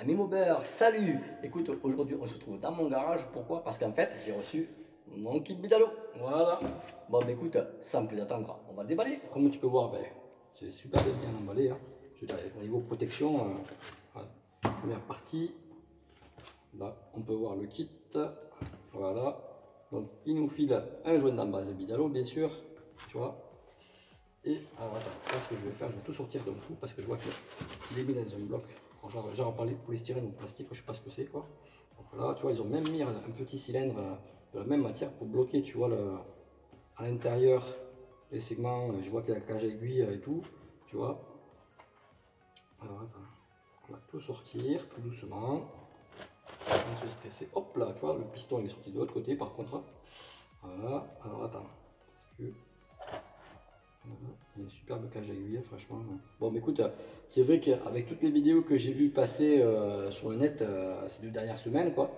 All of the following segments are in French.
Ami Maubert, salut! Écoute, aujourd'hui on se trouve dans mon garage. Pourquoi? Parce qu'en fait, j'ai reçu mon kit Bidalo. Voilà. Bon, bah écoute, sans plus attendre, on va le déballer. Comme tu peux voir, ben, c'est super bien emballé. Hein. Je veux dire, au niveau protection, voilà. Première partie. Là, on peut voir le kit. Voilà. Donc, il nous file un joint d'embase Bidalo, bien sûr. Tu vois. Et alors attends, là ce que je vais faire, je vais tout sortir d'un coup parce que je vois qu'il est mis dans un bloc. Genre polystyrène ou plastique, je sais pas ce que c'est quoi. Donc là, tu vois, ils ont même mis un petit cylindre de la même matière pour bloquer, tu vois, à l'intérieur les segments. Je vois qu'il y a la cage aiguille et tout, tu vois. Alors attends, on va tout sortir tout doucement, sans se stresser. Hop là, tu vois, le piston il est sorti de l'autre côté par contre. Voilà, alors attends, parce que il y a une superbe cage aiguille, franchement. Bon, mais écoute, c'est vrai qu'avec toutes les vidéos que j'ai vu passer sur le net ces 2 dernières semaines, quoi,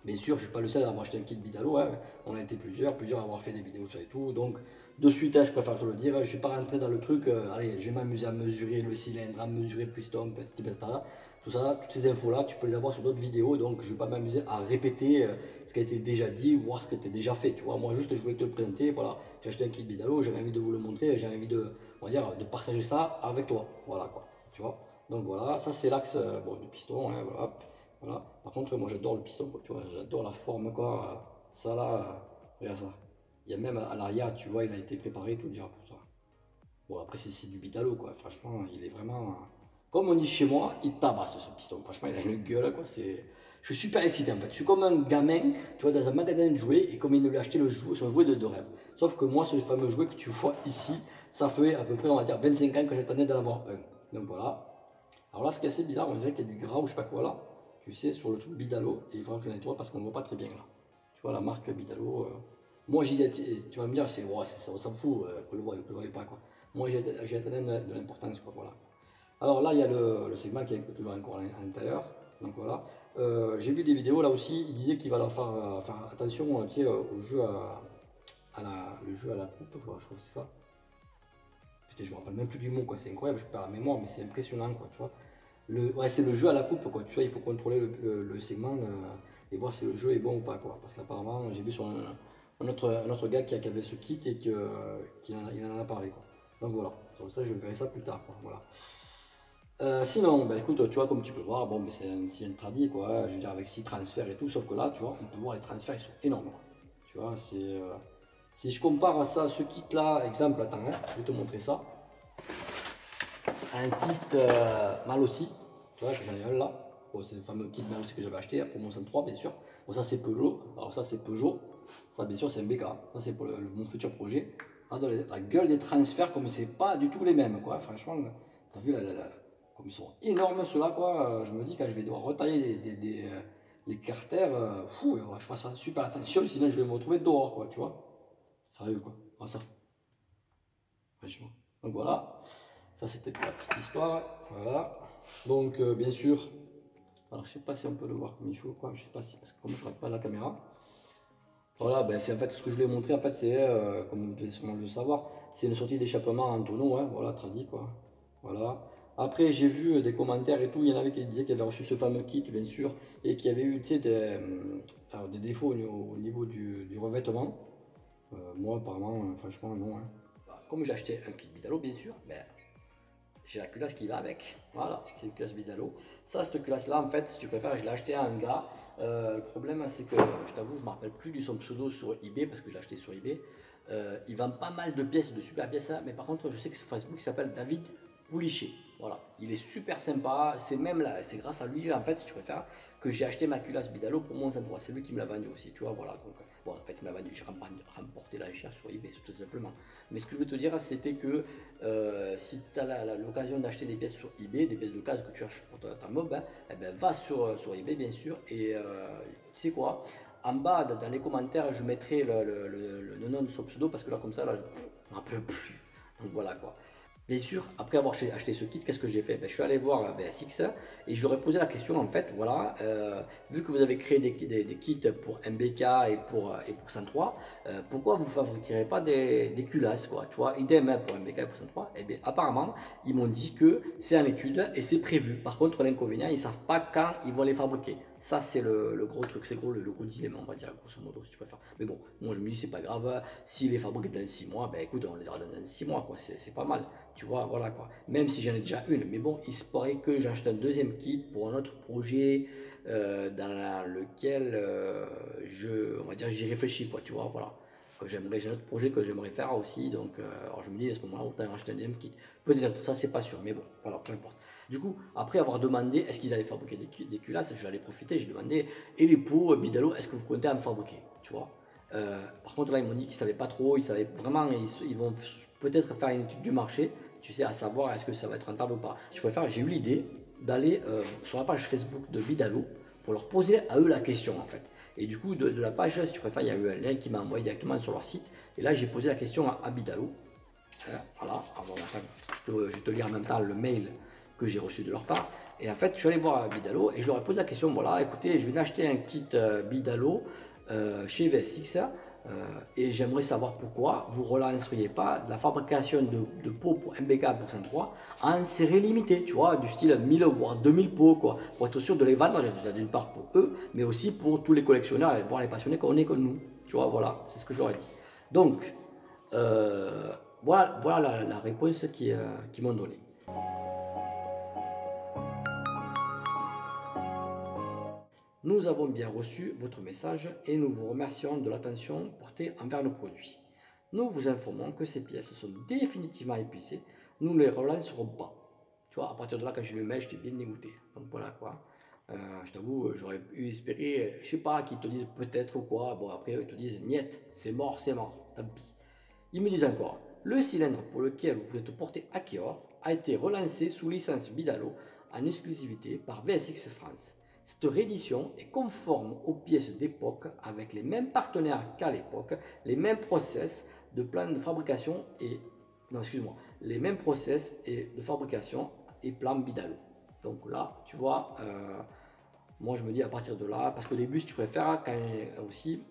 bien sûr, je ne suis pas le seul à avoir acheté un kit Bidalo. Hein. On a été plusieurs à avoir fait des vidéos sur et tout. Donc, de suite, hein, je préfère te le dire, je ne suis pas rentré dans le truc. Allez, je vais m'amuser à mesurer le cylindre, à mesurer le piston, petit peu là. Tout ça, toutes ces infos-là, tu peux les avoir sur d'autres vidéos. Donc, je ne vais pas m'amuser à répéter ce qui a été déjà dit, voir ce qui a été déjà fait. Tu vois, moi, juste, je voulais te le présenter. Voilà, j'ai acheté un kit Bidalo, j'avais envie de vous le montrer, j'avais envie de, on va dire, de partager ça avec toi. Voilà, quoi. Tu vois. Donc, voilà, ça, c'est l'axe bon, du piston. Hein, voilà. Voilà. Par contre, moi j'adore le piston, quoi, tu vois, j'adore la forme, quoi. Ça là, regarde ça. Il y a même à l'arrière, tu vois, il a été préparé tout déjà pour ça. Bon, après, c'est du Bidalo, quoi. Franchement, il est vraiment. Comme on dit chez moi, il tabasse ce piston. Franchement, il a une gueule, quoi. Je suis super excité en fait. Je suis comme un gamin, tu vois, dans un magasin de jouets et comme il lui a acheté son jouet de rêve. Sauf que moi, ce fameux jouet que tu vois ici, ça fait à peu près, on va dire, 25 ans que j'attendais d'en avoir un. Donc voilà. Alors là, ce qui est assez bizarre, on dirait qu'il y a du gras ou je sais pas quoi là. Tu sais, sur le truc Bidalo, et il faudra que je le nettoie parce qu'on ne voit pas très bien là. Tu vois la marque Bidalo. Moi, tu vas me dire, on s'en fout, que le voit pas quoi. Moi, j'ai atteint de l'importance quoi, voilà. Alors là, il y a le segment qui est toujours encore à l'intérieur. Donc voilà. J'ai vu des vidéos là aussi, il disait qu'il va leur faire attention tu sais, au jeu le jeu à la coupe, quoi, je crois que c'est ça. Putain, je me rappelle même plus du mot, quoi. C'est incroyable, je perds la mémoire, mais c'est impressionnant, quoi, tu vois. Ouais, c'est le jeu à la coupe, quoi. Tu vois, il faut contrôler le segment et voir si le jeu est bon ou pas, quoi. Parce qu'apparemment, j'ai vu sur un autre gars qui avait ce kit et qu'il en a parlé, quoi. Donc voilà, sur ça, je verrai ça plus tard, quoi. Voilà. Sinon, bah, écoute, tu vois, comme tu peux voir, bon, mais c'est un tradit, quoi. Je veux dire, avec 6 transferts et tout, sauf que là, tu vois, on peut voir les transferts, ils sont énormes, quoi. Tu vois, si je compare ça à ce kit-là, exemple, attends, hein, je vais te montrer ça. Un kit mal aussi, tu vois, j'en ai un là. Bon, c'est le fameux kit mal aussi que j'avais acheté, Formon 103 bien sûr. Bon, ça c'est Peugeot, alors ça c'est Peugeot, ça bien sûr c'est un BK, ça c'est pour mon futur projet. La gueule des transferts, comme c'est pas du tout les mêmes, quoi. Franchement, t'as vu comme ils sont énormes ceux-là, quoi. Je me dis quand je vais devoir retailler les carters, fou, il faudra que je fasse super attention, sinon je vais me retrouver dehors, quoi, tu vois. Sérieux, quoi. Voilà ça. Franchement. Donc voilà. Ça c'était la petite histoire, voilà. Donc bien sûr, alors je sais pas si on peut le voir comme il faut, quoi. Je sais pas si, parce que comme je ne regarde pas la caméra. Voilà, ben, c'est en fait ce que je voulais montrer, en fait c'est, comme vous devez sûrement le savoir, c'est une sortie d'échappement en tonneau, hein, voilà, tradit quoi. Voilà. Après j'ai vu des commentaires et tout, il y en avait qui disaient qu'ils avaient reçu ce fameux kit bien sûr, et qui avait eu des défauts au niveau du revêtement. Moi apparemment, franchement non. Hein. Comme j'ai acheté un kit Bidalo bien sûr, ben, j'ai la culasse qui va avec. Voilà, c'est une culasse Bidalo. Ça, cette culasse-là, en fait, si tu préfères, je l'ai acheté à un gars. Le problème, c'est que, je t'avoue, je ne me rappelle plus de son pseudo sur eBay, parce que je l'ai acheté sur eBay. Il vend pas mal de pièces, de super pièces, hein, mais par contre, je sais que sur Facebook, il s'appelle David Poulichet. Voilà, il est super sympa. C'est même là, c'est grâce à lui, en fait, si tu préfères, que j'ai acheté ma culasse Bidalo pour mon endroit. C'est lui qui me l'a vendu aussi, tu vois, voilà. Donc, bon, en fait, il me l'a vendu, j'ai remporté la chasse sur eBay, tout simplement. Mais ce que je veux te dire, c'était que si tu as l'occasion d'acheter des pièces sur eBay, des pièces d'occasion que tu achètes pour ta mob, hein, eh ben, va sur eBay, bien sûr, et tu sais quoi, en bas, dans les commentaires, je mettrai le nom de son pseudo, parce que là, comme ça, là, je ne me rappelle plus. Donc voilà, quoi. Bien sûr, après avoir acheté ce kit, qu'est-ce que j'ai fait? Ben, je suis allé voir VSX et je leur ai posé la question en fait, voilà, vu que vous avez créé des kits pour MBK et pour 103, pourquoi vous ne fabriquerez pas des culasses quoi, tu vois, idem hein, pour MBK et pour 103, et bien apparemment, ils m'ont dit que c'est en étude et c'est prévu. Par contre, l'inconvénient, ils ne savent pas quand ils vont les fabriquer. Ça, c'est le gros truc, c'est le gros dilemme, on va dire, grosso modo, si tu préfères. Mais bon, moi je me dis, c'est pas grave, s'ils les fabriquent dans 6 mois, ben écoute, on les aura dans 6 mois, quoi, c'est pas mal. Tu vois, voilà quoi. Même si j'en ai déjà une, mais bon, il se pourrait que j'achète un deuxième kit pour un autre projet dans lequel on va dire, j'y réfléchis, quoi, tu vois, voilà. J'ai un autre projet que j'aimerais faire aussi, donc alors je me dis à ce moment-là, autant acheter un deuxième kit. Peut-être, ça c'est pas sûr, mais bon, voilà, peu importe. Du coup, après avoir demandé est-ce qu'ils allaient fabriquer des culasses, j'allais profiter, j'ai demandé, et les pots Bidalo, est-ce que vous comptez en fabriquer, tu vois. Par contre, là, ils m'ont dit qu'ils ne savaient pas trop, ils savaient vraiment, ils vont peut-être faire une étude du marché, tu sais, à savoir est-ce que ça va être rentable ou pas. Si je préfère, j'ai eu l'idée d'aller sur la page Facebook de Bidalo pour leur poser à eux la question en fait. Et du coup, de la page, si tu préfères, il y a eu un lien qui m'a envoyé directement sur leur site. Et là, j'ai posé la question à Bidalo. Voilà, alors, je vais te lire en même temps le mail que j'ai reçu de leur part. Et en fait, je suis allé voir Bidalo et je leur ai posé la question, voilà, écoutez, je viens d'acheter un kit Bidalo chez VSX et j'aimerais savoir pourquoi vous ne relanceriez pas la fabrication de pots pour MBK pour 103 en série limitée, tu vois, du style 1000 voire 2000 pots, quoi, pour être sûr de les vendre, déjà d'une part pour eux, mais aussi pour tous les collectionneurs et voir les passionnés qu'on est comme nous, tu vois, voilà, c'est ce que j'aurais dit. Donc, voilà la réponse qu'ils m'ont donnée. Nous avons bien reçu votre message et nous vous remercions de l'attention portée envers nos produits. Nous vous informons que ces pièces sont définitivement épuisées, nous ne les relancerons pas. Tu vois, à partir de là, quand j'ai lu le mail, j'étais bien dégoûté. Donc voilà quoi. Je t'avoue, j'aurais pu espérer, je sais pas, qu'ils te disent peut-être ou quoi. Bon, après, ils te disent niet, c'est mort, tant pis. Ils me disent encore, le cylindre pour lequel vous êtes porté à Cahors a été relancé sous licence Bidalo en exclusivité par VSX France. Cette réédition est conforme aux pièces d'époque avec les mêmes partenaires qu'à l'époque, les mêmes process de plan de fabrication et non excuse-moi, les mêmes process et de fabrication et plan Bidalo. Donc là, tu vois, moi je me dis à partir de là, parce qu'au début, si tu préfères, quand aussi,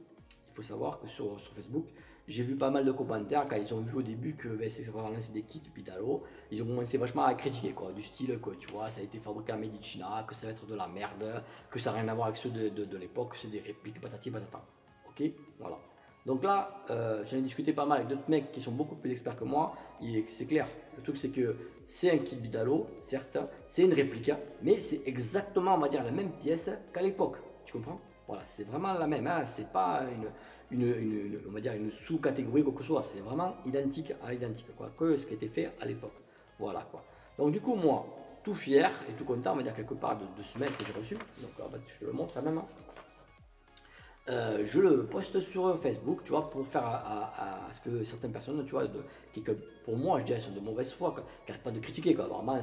il faut savoir que sur Facebook, j'ai vu pas mal de commentaires quand ils ont vu au début que VSX va lancer des kits Bidalo, ils ont commencé vachement à critiquer quoi, du style que tu vois, ça a été fabriqué en Made in China, que ça va être de la merde, que ça n'a rien à voir avec ceux de l'époque, c'est des répliques patati patata. Ok, voilà. Donc là, j'en ai discuté pas mal avec d'autres mecs qui sont beaucoup plus experts que moi, et c'est clair. Le truc c'est que c'est un kit Bidalo, certes, c'est une réplique, mais c'est exactement, on va dire, la même pièce qu'à l'époque. Tu comprends? Voilà, c'est vraiment la même, hein, c'est pas on va dire une sous-catégorie quoi que ce soit, c'est vraiment identique à l'identique, quoi, que ce qui était fait à l'époque. Voilà quoi. Donc du coup moi, tout fier et tout content, on va dire quelque part de ce mail que j'ai reçu, donc je te le montre quand même. Je le poste sur Facebook, tu vois, pour faire à ce que certaines personnes, tu vois, qui, pour moi, je dirais, sont de mauvaise foi, qui n'arrêtent pas de critiquer, quoi. Vraiment,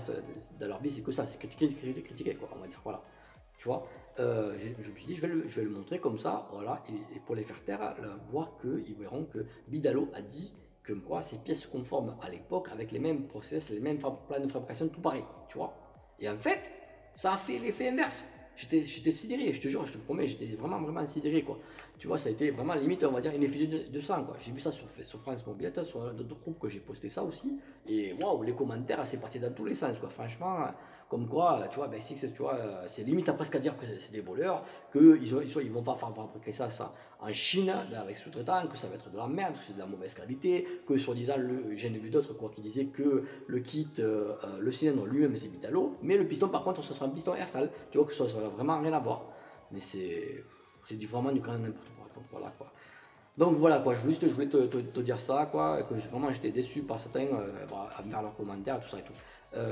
dans leur vie, c'est que ça, c'est critiquer, quoi, on va dire, voilà. Tu vois, je me suis dit, je vais le montrer comme ça, voilà, et pour les faire taire, voir qu'ils verront que Bidalo a dit que quoi, ces pièces se conforment à l'époque avec les mêmes process, les mêmes plans de fabrication, tout pareil, tu vois. Et en fait, ça a fait l'effet inverse. J'étais sidéré, je te jure, je te promets, j'étais vraiment sidéré, quoi. Tu vois, ça a été vraiment limite, on va dire, une effusion de sang, quoi. J'ai vu ça sur France Mobilette, sur d'autres groupes que j'ai posté ça aussi. Et waouh, les commentaires, c'est parti dans tous les sens, quoi. Franchement, comme quoi, tu vois, ben, tu vois, c'est limite à presque à dire que c'est des voleurs, qu'ils vont pas fabriquer ça en Chine, avec sous-traitant, que ça va être de la merde, que c'est de la mauvaise qualité, que soi-disant, j'en ai vu d'autres, quoi, qui disaient que le kit, le cylindre lui-même, c'est Bidalo, mais le piston, par contre, ce sera un piston Airsal. Tu vois que ça n'a vraiment rien à voir. Mais c'est vraiment du grand n'importe quoi. Donc voilà quoi. Donc voilà quoi, je voulais te dire ça quoi, que vraiment j'étais déçu par certains envers leurs commentaires, tout ça et tout.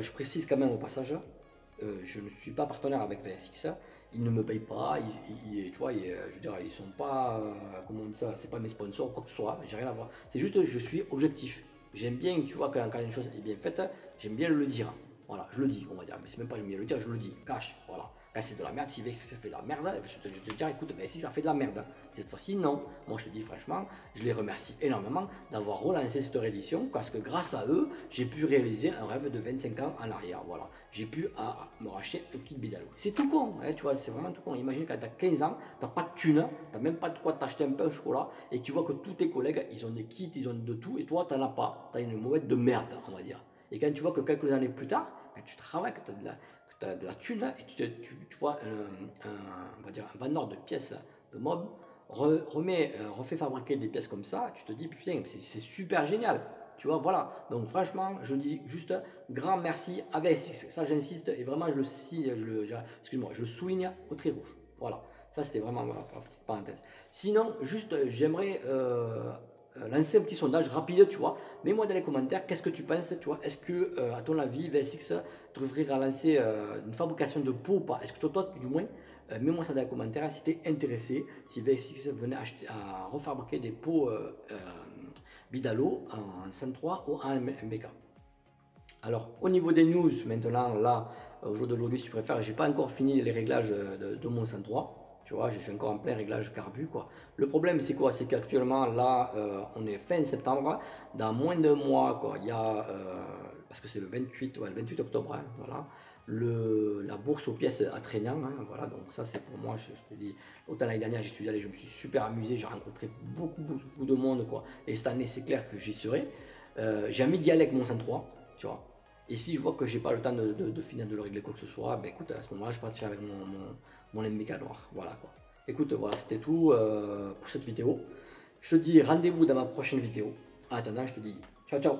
Je précise quand même au passage, je ne suis pas partenaire avec VSX, ils ne me payent pas, tu vois, je veux dire, ils sont pas, comment on dit ça, c'est pas mes sponsors ou quoi que ce soit, j'ai rien à voir. C'est juste je suis objectif. J'aime bien, tu vois, quand une chose est bien faite, j'aime bien le dire. Voilà, je le dis, on va dire, mais c'est même pas j'aime bien le dire, je le dis, cash, voilà. Quand c'est de la merde, si VSX fait de la merde, je te dis, écoute, VSX ça fait de la merde. Cette fois-ci, non. Moi, je te dis franchement, je les remercie énormément d'avoir relancé cette réédition parce que grâce à eux, j'ai pu réaliser un rêve de 25 ans en arrière. Voilà. J'ai pu me racheter un kit Bidalo. C'est tout con, hein, tu vois, c'est vraiment tout con. Imagine quand tu as 15 ans, tu n'as pas de thune, tu n'as même pas de quoi t'acheter un pain au chocolat et tu vois que tous tes collègues, ils ont des kits, ils ont de tout et toi, tu n'en as pas. Tu as une mauvaise de merde, on va dire. Et quand tu vois que quelques années plus tard, quand tu travailles, que tu as de la thune et tu vois on va dire un vendeur de pièces de mob refait fabriquer des pièces comme ça, tu te dis putain c'est super génial, tu vois, voilà. Donc franchement je dis juste grand merci à VSX, ça j'insiste et vraiment excuse-moi, je souligne au trait rouge, voilà. Ça c'était vraiment ma petite parenthèse. Sinon juste j'aimerais lancer un petit sondage rapide, tu vois. Mets-moi dans les commentaires, qu'est-ce que tu penses, tu vois. Est-ce que, à ton avis, VSX devrait relancer une fabrication de pots ou pas? Est-ce que toi, du moins, mets-moi ça dans les commentaires si tu es intéressé, si VSX venait à refabriquer des pots Bidalo en 103 ou en MBK. Alors, au niveau des news, maintenant, là, au jour d'aujourd'hui, si tu préfères, j'ai pas encore fini les réglages de mon 103. Tu vois, je suis encore en plein réglage carbu, quoi. Le problème, c'est quoi? C'est qu'actuellement, là, on est fin septembre. Dans moins d'un mois, quoi, il y a, parce que c'est le 28, ouais, le 28 octobre, hein, voilà, la bourse aux pièces à Traînant, hein, voilà, donc ça, c'est pour moi, je te dis, autant l'année dernière, j'y suis allé, je me suis super amusé, j'ai rencontré beaucoup de monde, quoi. Et cette année, c'est clair que j'y serai. J'ai envie d'y aller avec mon 103, tu vois. Et si je vois que j'ai pas le temps de finir de le régler quoi que ce soit, ben écoute, à ce moment-là, je partirai avec mon MBK noir. Voilà quoi. Écoute, voilà, c'était tout pour cette vidéo. Je te dis rendez-vous dans ma prochaine vidéo. En attendant, je te dis ciao ciao.